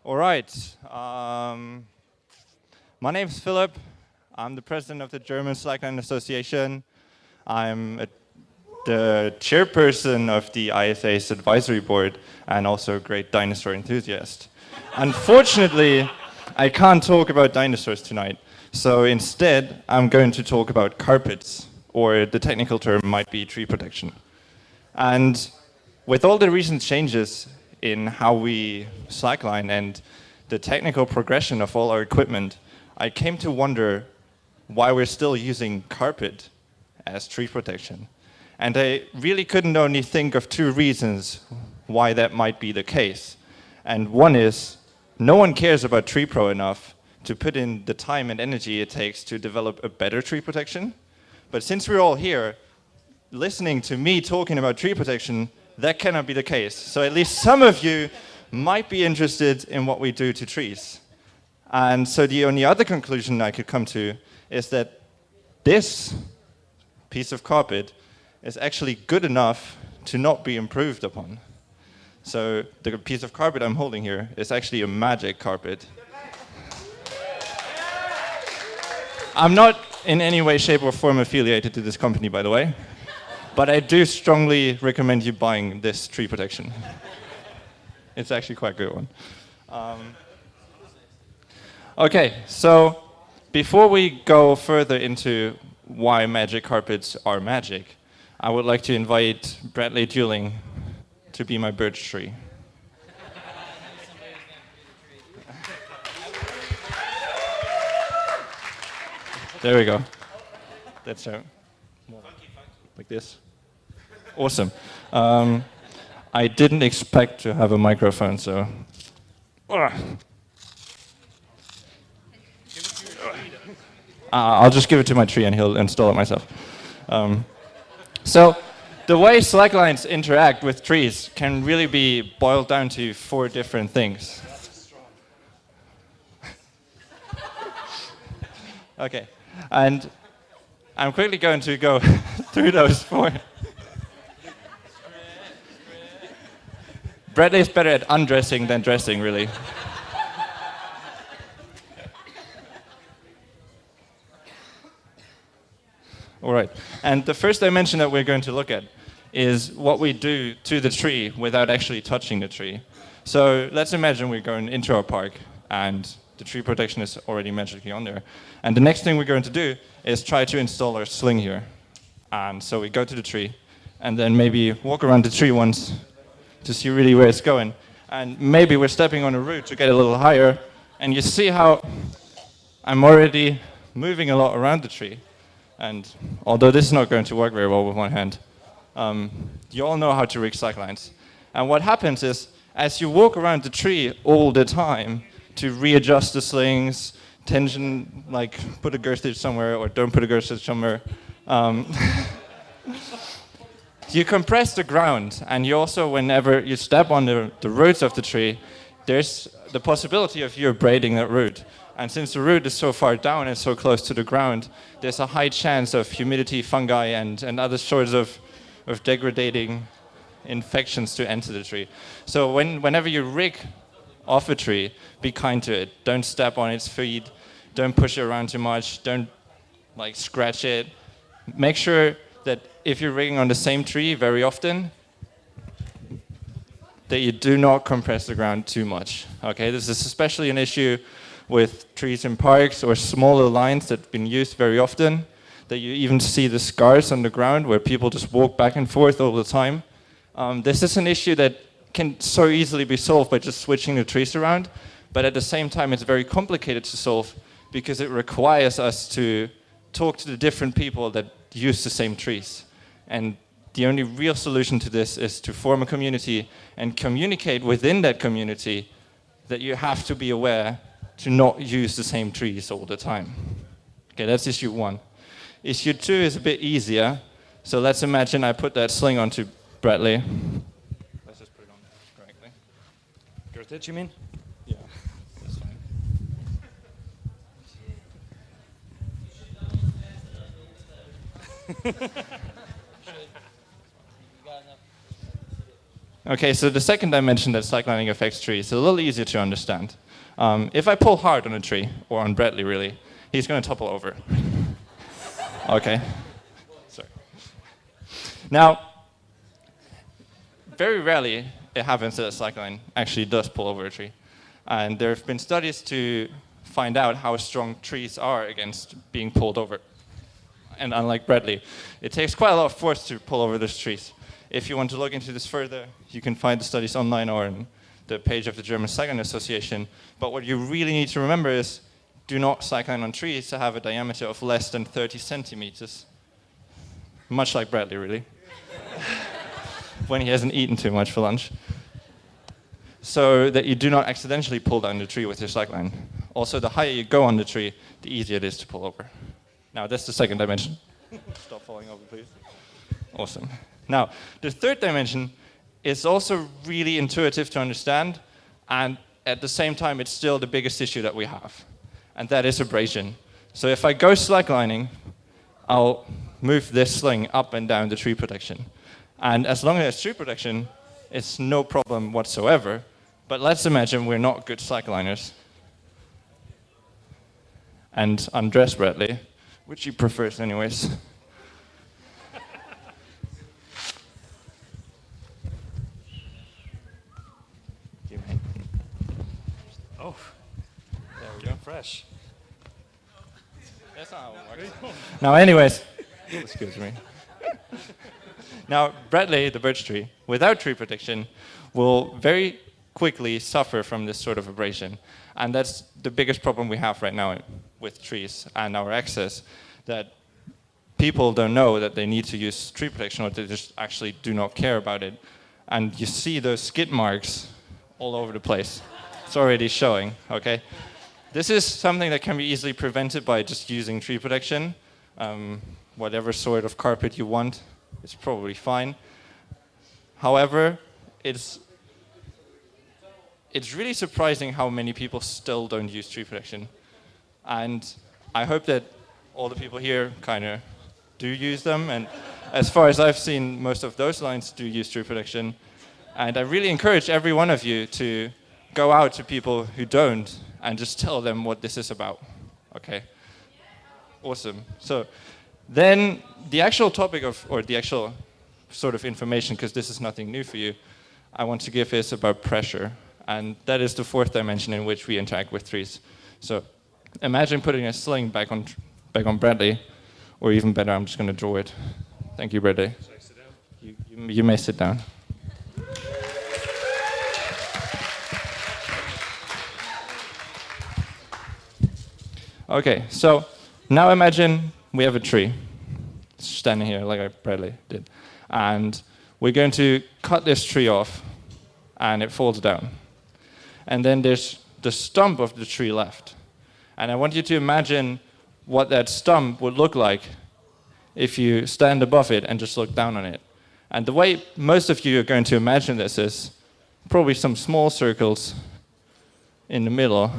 All right. My name is Philip. I'm the president of the German Slackline Association. I'm the chairperson of the ISA's advisory board and also a great dinosaur enthusiast. Unfortunately, I can't talk about dinosaurs tonight. So instead, I'm going to talk about carpets, or the technical term might be tree protection. And with all the recent changes in how we slackline and the technical progression of all our equipment, I came to wonder why we're still using carpet as tree protection. And I really couldn't only think of two reasons why that might be the case. And one is, no one cares about Tree Pro enough to put in the time and energy it takes to develop a better tree protection. But since we're all here, listening to me talking about tree protection, that cannot be the case. So at least some of you might be interested in what we do to trees. And so the only other conclusion I could come to is that this piece of carpet is actually good enough to not be improved upon. So the piece of carpet I'm holding here is actually a magic carpet. I'm not in any way, shape, or form affiliated to this company, by the way. But I do strongly recommend you buying this tree protection. It's actually quite a good one. Okay, so before we go further into why magic carpets are magic, I would like to invite Bradley Dueling to be my birch tree. There we go. That's how. Like this. Awesome. I didn't expect to have a microphone, so. I'll just give it to my tree and he'll install it myself. So, the way slacklines interact with trees can really be boiled down to 4 different things. Okay, and I'm quickly going to go through those 4. Bradley's better at undressing than dressing, really. All right, and the first dimension that we're going to look at is what we do to the tree without actually touching the tree. So let's imagine we're going into our park and the tree protection is already magically on there. And the next thing we're going to do is try to install our sling here. And so we go to the tree and then maybe walk around the tree once to see really where it's going. And maybe we're stepping on a root to get a little higher. And you see how I'm already moving a lot around the tree. And although this is not going to work very well with one hand, you all know how to rig slacklines. And what happens is, as you walk around the tree all the time to readjust the slings, tension, like put a girth stitch somewhere or don't put a girth stitch somewhere, you compress the ground, and you also, whenever you step on the roots of the tree, there's the possibility of you abrading that root. And since the root is so far down and so close to the ground, there's a high chance of humidity, fungi, and other sorts of degrading infections to enter the tree. So whenever you rig off a tree, be kind to it. Don't step on its feet. Don't push it around too much. Don't scratch it. Make sure that if you're rigging on the same tree very often, that you do not compress the ground too much. Okay, this is especially an issue with trees in parks or smaller lines that have been used very often, that you even see the scars on the ground where people just walk back and forth all the time. This is an issue that can so easily be solved by just switching the trees around, but at the same time it's very complicated to solve because it requires us to talk to the different people that use the same trees. And the only real solution to this is to form a community and communicate within that community that you have to be aware to not use the same trees all the time. Okay, that's issue 1. Issue 2 is a bit easier. So let's imagine I put that sling onto Bradley. Let's just put it on correctly. Girth stitch, you mean? Yeah, that's fine. Okay, so the second dimension that slacklining affects trees is a little easier to understand. If I pull hard on a tree, or on Bradley really, he's going to topple over. Okay. Sorry. Now, very rarely it happens that a slackline actually does pull over a tree. And there have been studies to find out how strong trees are against being pulled over. And unlike Bradley, it takes quite a lot of force to pull over those trees. If you want to look into this further, you can find the studies online or on the page of the German Slackline Association. But what you really need to remember is do not slackline on trees that have a diameter of less than 30 centimeters. Much like Bradley, really. When he hasn't eaten too much for lunch. So that you do not accidentally pull down the tree with your slackline. Also, the higher you go on the tree, the easier it is to pull over. Now, that's the second dimension. Stop falling over, please. Awesome. Now, the third dimension is also really intuitive to understand, and at the same time, it's still the biggest issue that we have, and that is abrasion. So if I go slacklining, I'll move this sling up and down the tree protection. And as long as it's tree protection, it's no problem whatsoever. But let's imagine we're not good slackliners and undress Bradley, which he prefers anyways. Oh, There we go. fresh. That's not how it works. Now, anyways, excuse me. Now, Bradley, the birch tree, without tree protection, will very quickly suffer from this sort of abrasion. And that's the biggest problem we have right now with trees and our access, that people don't know that they need to use tree protection, or they just actually do not care about it. And you see those skid marks all over the place. It's already showing, okay? This is something that can be easily prevented by just using tree protection. Whatever sort of carpet you want, it's probably fine. However, it's really surprising how many people still don't use tree protection. And I hope that all the people here kind of do use them. And as far as I've seen, most of those lines do use tree protection. And I really encourage every one of you to go out to people who don't and just tell them what this is about. Okay? Awesome. So then the actual topic of, or the actual sort of information, because this is nothing new for you, I want to give is about pressure. And that is the fourth dimension in which we interact with trees. So imagine putting a sling back on Bradley, or even better, I'm just going to draw it. Thank you, Bradley. Should I sit down? You may sit down. Okay, so now imagine we have a tree standing here like Bradley did. And we're going to cut this tree off, and it falls down. And then there's the stump of the tree left. And I want you to imagine what that stump would look like if you stand above it and just look down on it. And the way most of you are going to imagine this is probably some small circles in the middle.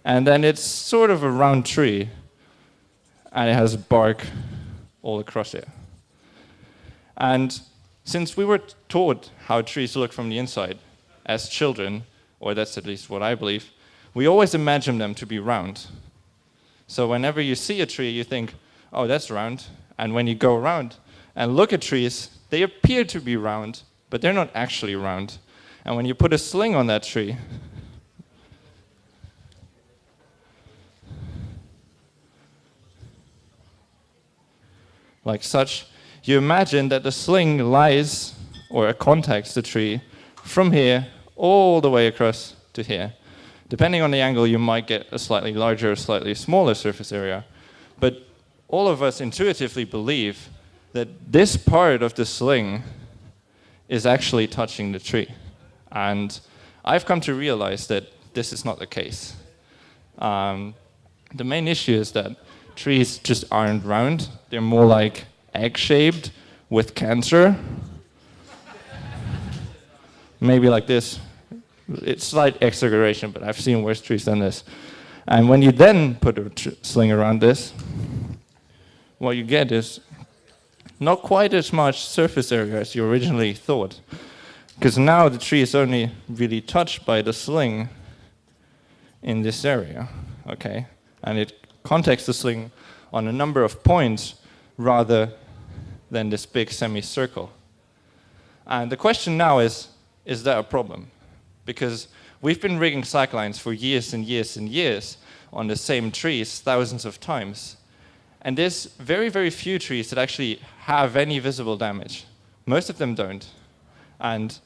And then it's sort of a round tree, and it has bark all across it. And since we were taught how trees look from the inside as children, or that's at least what I believe, we always imagine them to be round. So whenever you see a tree, you think, oh, that's round. And when you go around and look at trees, they appear to be round, but they're not actually round. And when you put a sling on that tree, like such, you imagine that the sling lies or contacts the tree from here all the way across to here. Depending on the angle, you might get a slightly larger or slightly smaller surface area. But all of us intuitively believe that this part of the sling is actually touching the tree. And I've come to realize that this is not the case. The main issue is that trees just aren't round. They're more like egg-shaped with cancer. Maybe like this. It's slight exaggeration, but I've seen worse trees than this. And when you then put a sling around this, what you get is not quite as much surface area as you originally thought. Because now the tree is only really touched by the sling in this area, okay? And it contacts the sling on a number of points rather than this big semicircle. And the question now is that a problem? Because we've been rigging cyclines for years and years and years on the same trees thousands of times. And there's very, very few trees that actually have any visible damage. Most of them don't. And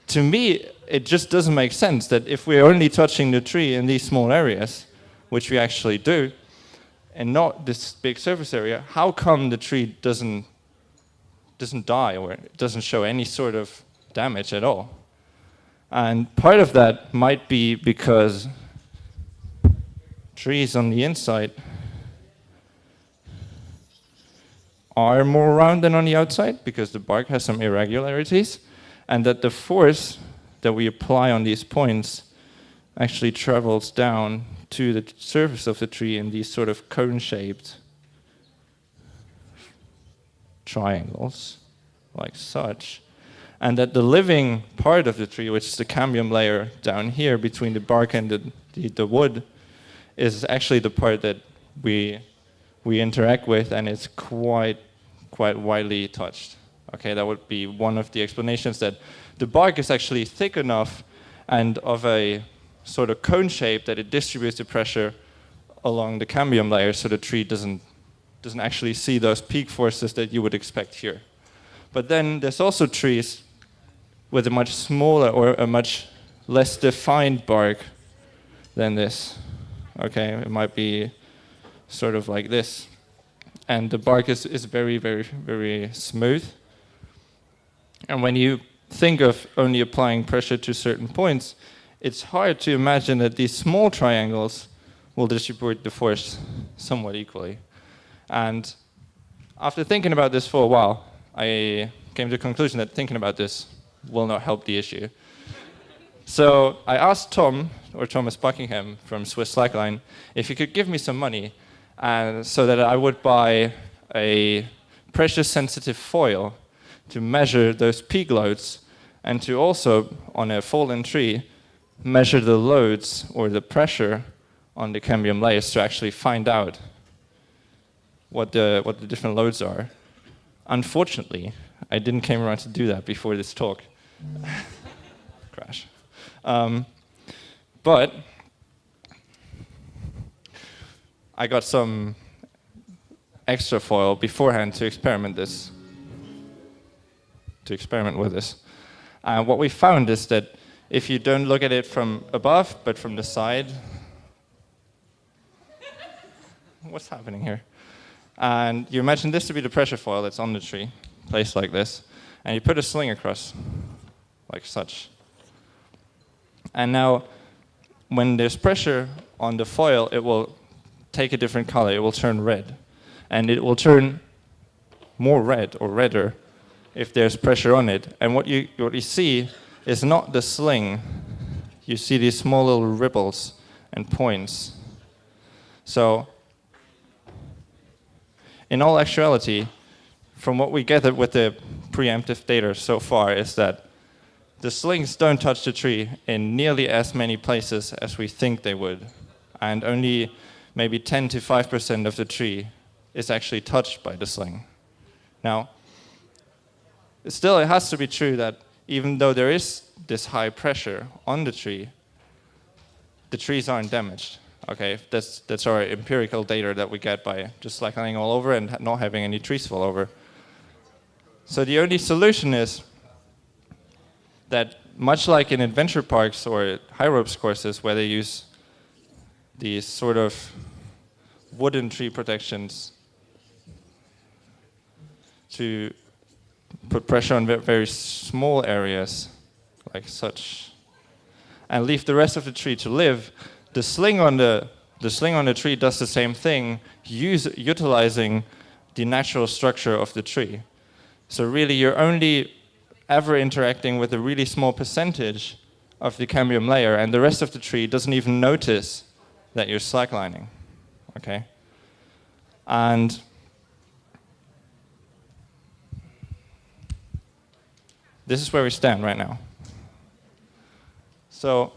to me, it just doesn't make sense that if we're only touching the tree in these small areas, which we actually do, and not this big surface area, how come the tree doesn't die or doesn't show any sort of damage at all? And part of that might be because trees on the inside are more round than on the outside because the bark has some irregularities, and that the force that we apply on these points actually travels down to the surface of the tree in these sort of cone-shaped triangles, like such, and that the living part of the tree, which is the cambium layer down here between the bark and the wood, is actually the part that we interact with, and it's quite widely touched. Okay, that would be one of the explanations, that the bark is actually thick enough and of a sort of cone shape that it distributes the pressure along the cambium layer, so the tree doesn't actually see those peak forces that you would expect here. But then there's also trees with a much smaller or a much less defined bark than this. Okay, it might be sort of like this. And the bark is very, very, very smooth. And when you think of only applying pressure to certain points, it's hard to imagine that these small triangles will distribute the force somewhat equally. And after thinking about this for a while, I came to the conclusion that thinking about this will not help the issue. So I asked Tom, or Thomas Buckingham from Swiss Slackline, if he could give me some money so that I would buy a pressure-sensitive foil to measure those peak loads, and to also, on a fallen tree, measure the loads or the pressure on the cambium layers to actually find out what the different loads are. Unfortunately, I didn't came around to do that before this talk. Crash. But I got some extra foil beforehand to experiment with this. And what we found is that if you don't look at it from above, but from the side, what's happening here? And you imagine this to be the pressure foil that's on the tree, placed like this, and you put a sling across, like such. And now, when there's pressure on the foil, it will take a different color. It will turn red. And it will turn more red or redder if there's pressure on it. And what you see is not the sling. You see these small little ripples and points. So, in all actuality, from what we gathered with the preemptive data so far, is that the slings don't touch the tree in nearly as many places as we think they would. And only maybe 10 to 5% of the tree is actually touched by the sling. Now, still it has to be true that even though there is this high pressure on the trees aren't damaged. Okay, that's our empirical data that we get by just slacklining all over and not having any trees fall over. So the only solution is that, much like in adventure parks or high ropes courses where they use these sort of wooden tree protections to put pressure on very small areas, like such, and leave the rest of the tree to live, the sling on the tree does the same thing, utilizing the natural structure of the tree. So really, you're only ever interacting with a really small percentage of the cambium layer, and the rest of the tree doesn't even notice that you're slacklining. Okay? And this is where we stand right now. So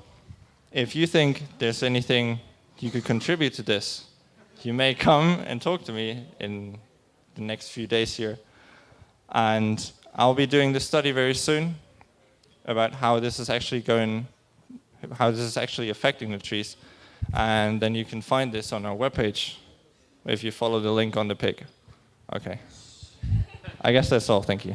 if you think there's anything you could contribute to this, you may come and talk to me in the next few days here. And I'll be doing this study very soon about how this is actually affecting the trees. And then you can find this on our webpage if you follow the link on the pig. Okay. I guess that's all. Thank you.